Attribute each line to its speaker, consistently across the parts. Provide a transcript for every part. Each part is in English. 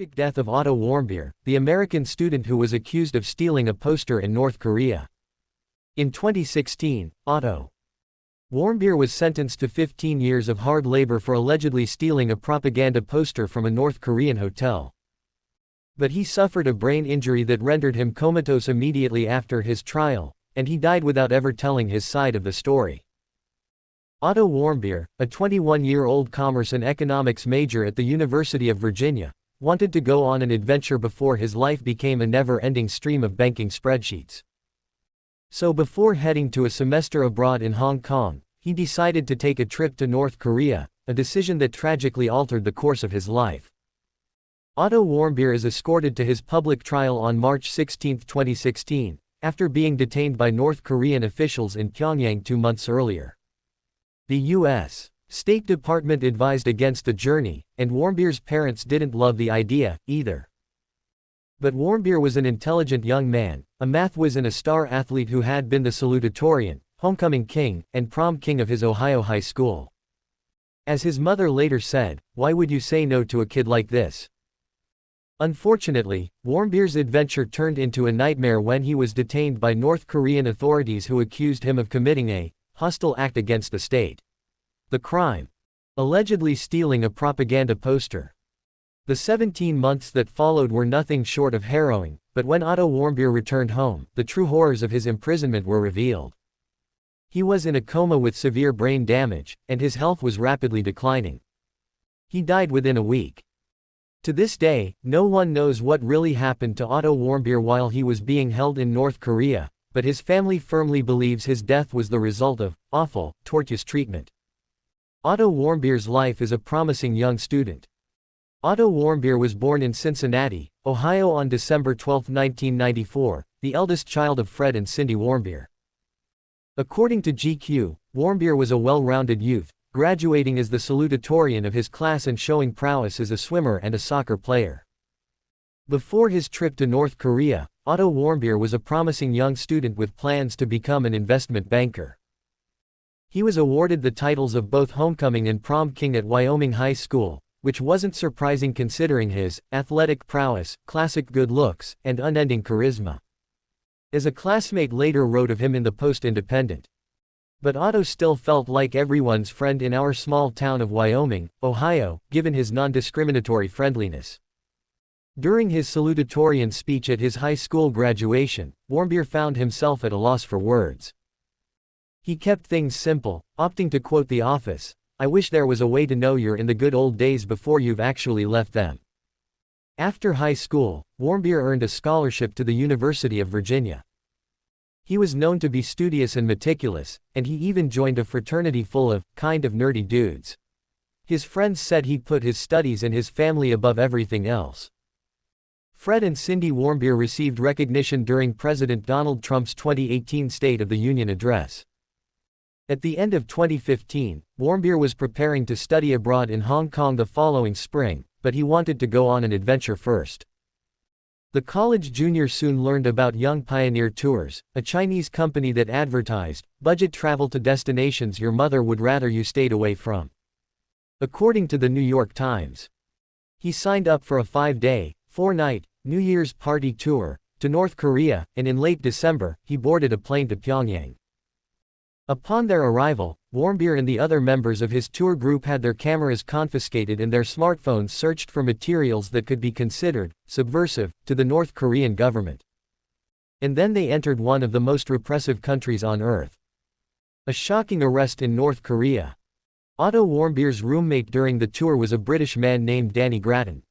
Speaker 1: tragic death of Otto Warmbier, the American student who was accused of stealing a poster in North Korea. In 2016, Otto Warmbier was sentenced to 15 years of hard labor for allegedly stealing a propaganda poster from a North Korean hotel. But he suffered a brain injury that rendered him comatose immediately after his trial, and he died without ever telling his side of the story. Otto Warmbier, a 21-year-old commerce and economics major at the University of Virginia, wanted to go on an adventure before his life became a never-ending stream of banking spreadsheets. So before heading to a semester abroad in Hong Kong, he decided to take a trip to North Korea, a decision that tragically altered the course of his life. Otto Warmbier is escorted to his public trial on March 16, 2016, after being detained by North Korean officials in Pyongyang 2 months earlier. The U.S. State Department advised against the journey, and Warmbier's parents didn't love the idea, either. But Warmbier was an intelligent young man, a math whiz and a star athlete who had been the salutatorian, homecoming king, and prom king of his Ohio high school. As his mother later said, "Why would you say no to a kid like this?" Unfortunately, Warmbier's adventure turned into a nightmare when he was detained by North Korean authorities who accused him of committing a hostile act against the state. The crime? Allegedly stealing a propaganda poster. The 17 months that followed were nothing short of harrowing, but when Otto Warmbier returned home, the true horrors of his imprisonment were revealed. He was in a coma with severe brain damage, and his health was rapidly declining. He died within a week. To this day, no one knows what really happened to Otto Warmbier while he was being held in North Korea, but his family firmly believes his death was the result of awful, torturous treatment. Otto Warmbier's life is a promising young student. Otto Warmbier was born in Cincinnati, Ohio on December 12, 1994, the eldest child of Fred and Cindy Warmbier. According to GQ, Warmbier was a well-rounded youth, graduating as the salutatorian of his class and showing prowess as a swimmer and a soccer player. Before his trip to North Korea, Otto Warmbier was a promising young student with plans to become an investment banker. He was awarded the titles of both homecoming and prom king at Wyoming High School, which wasn't surprising considering his athletic prowess, classic good looks, and unending charisma. As a classmate later wrote of him in the Post-Independent. But Otto still felt like everyone's friend in our small town of Wyoming, Ohio, given his non-discriminatory friendliness. During his salutatorian speech at his high school graduation, Warmbier found himself at a loss for words. He kept things simple, opting to quote The Office, "I wish there was a way to know you're in the good old days before you've actually left them." After high school, Warmbier earned a scholarship to the University of Virginia. He was known to be studious and meticulous, and he even joined a fraternity full of kind of nerdy dudes. His friends said he put his studies and his family above everything else. Fred and Cindy Warmbier received recognition during President Donald Trump's 2018 State of the Union address. At the end of 2015, Warmbier was preparing to study abroad in Hong Kong the following spring, but he wanted to go on an adventure first. The college junior soon learned about Young Pioneer Tours, a Chinese company that advertised budget travel to destinations your mother would rather you stayed away from. According to the New York Times, he signed up for a 5-day, 4-night, New Year's party tour to North Korea, and in late December, he boarded a plane to Pyongyang. Upon their arrival, Warmbier and the other members of his tour group had their cameras confiscated and their smartphones searched for materials that could be considered subversive to the North Korean government. And then they entered one of the most repressive countries on earth. A shocking arrest in North Korea. Otto Warmbier's roommate during the tour was a British man named Danny Grattan.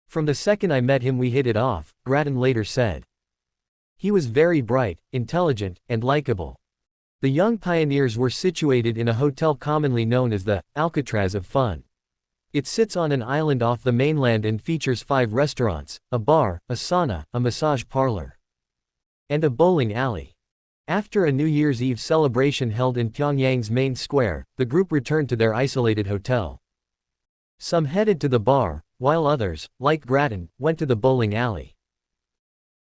Speaker 1: "From the second I met him we hit it off," Grattan later said. He was very bright, intelligent, and likable. The young pioneers were situated in a hotel commonly known as the Alcatraz of Fun. It sits on an island off the mainland and features 5 restaurants, a bar, a sauna, a massage parlor, and a bowling alley. After a New Year's Eve celebration held in Pyongyang's main square, the group returned to their isolated hotel. Some headed to the bar, while others, like Grattan, went to the bowling alley.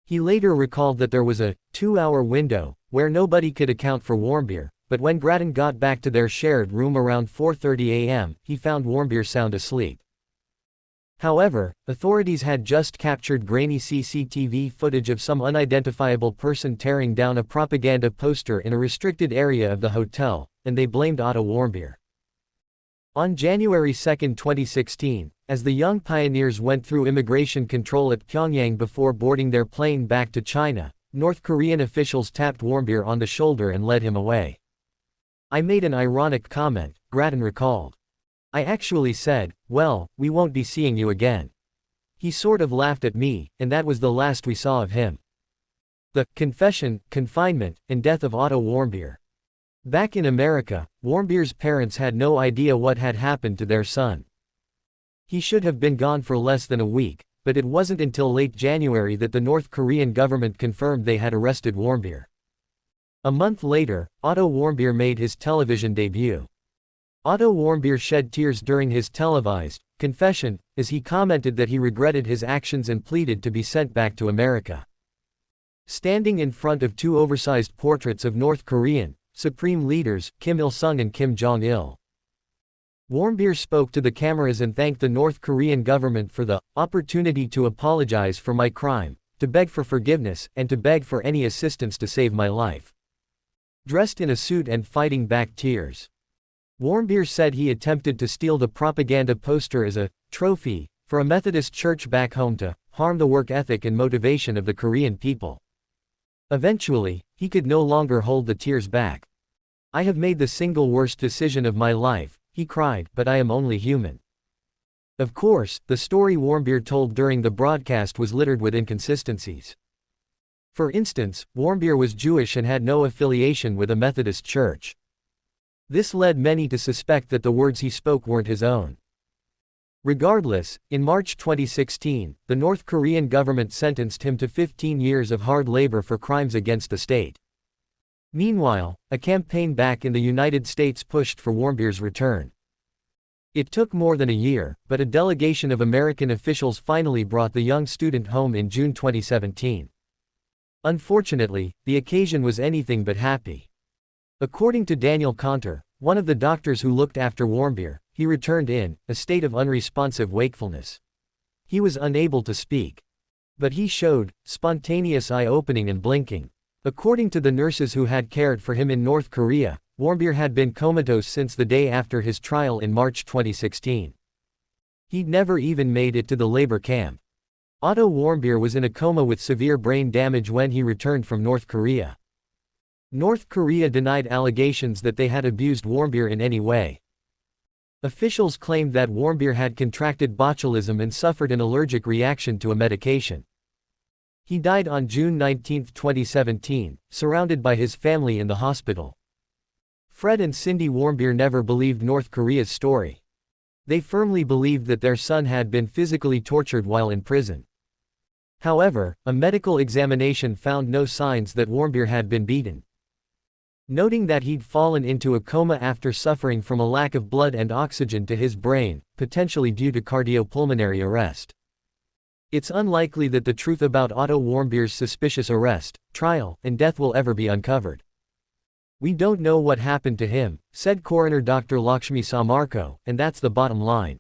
Speaker 1: He later recalled that there was a 2-hour window where nobody could account for Warmbier, but when Grattan got back to their shared room around 4:30 a.m., he found Warmbier sound asleep. However, authorities had just captured grainy CCTV footage of some unidentifiable person tearing down a propaganda poster in a restricted area of the hotel, and they blamed Otto Warmbier. On January 2, 2016, as the young pioneers went through immigration control at Pyongyang before boarding their plane back to China, North Korean officials tapped Warmbier on the shoulder and led him away. "I made an ironic comment," Grattan recalled. "I actually said, well, we won't be seeing you again." He sort of laughed at me, and that was the last we saw of him. The confession, confinement, and death of Otto Warmbier. Back in America, Warmbier's parents had no idea what had happened to their son. He should have been gone for less than a week, but it wasn't until late January that the North Korean government confirmed they had arrested Warmbier. A month later, Otto Warmbier made his television debut. Otto Warmbier shed tears during his televised confession, as he commented that he regretted his actions and pleaded to be sent back to America. Standing in front of two oversized portraits of North Korean Supreme Leaders, Kim Il-sung and Kim Jong-il, Warmbier spoke to the cameras and thanked the North Korean government for the opportunity to apologize for my crime, to beg for forgiveness, and to beg for any assistance to save my life. Dressed in a suit and fighting back tears, Warmbier said he attempted to steal the propaganda poster as a trophy for a Methodist church back home to harm the work ethic and motivation of the Korean people. Eventually, he could no longer hold the tears back. "I have made the single worst decision of my life," he cried, "but I am only human." Of course, the story Warmbier told during the broadcast was littered with inconsistencies. For instance, Warmbier was Jewish and had no affiliation with a Methodist church. This led many to suspect that the words he spoke weren't his own. Regardless, in March 2016, the North Korean government sentenced him to 15 years of hard labor for crimes against the state. Meanwhile, a campaign back in the United States pushed for Warmbier's return. It took more than a year, but a delegation of American officials finally brought the young student home in June 2017. Unfortunately, the occasion was anything but happy. According to Daniel Conter, one of the doctors who looked after Warmbier, he returned in a state of unresponsive wakefulness. He was unable to speak. But he showed spontaneous eye-opening and blinking. According to the nurses who had cared for him in North Korea, Warmbier had been comatose since the day after his trial in March 2016. He'd never even made it to the labor camp. Otto Warmbier was in a coma with severe brain damage when he returned from North Korea. North Korea denied allegations that they had abused Warmbier in any way. Officials claimed that Warmbier had contracted botulism and suffered an allergic reaction to a medication. He died on June 19, 2017, surrounded by his family in the hospital. Fred and Cindy Warmbier never believed North Korea's story. They firmly believed that their son had been physically tortured while in prison. However, a medical examination found no signs that Warmbier had been beaten. Noting that he'd fallen into a coma after suffering from a lack of blood and oxygen to his brain, potentially due to cardiopulmonary arrest. It's unlikely that the truth about Otto Warmbier's suspicious arrest, trial, and death will ever be uncovered. "We don't know what happened to him," said coroner Dr. Lakshmi Samarko, "and that's the bottom line."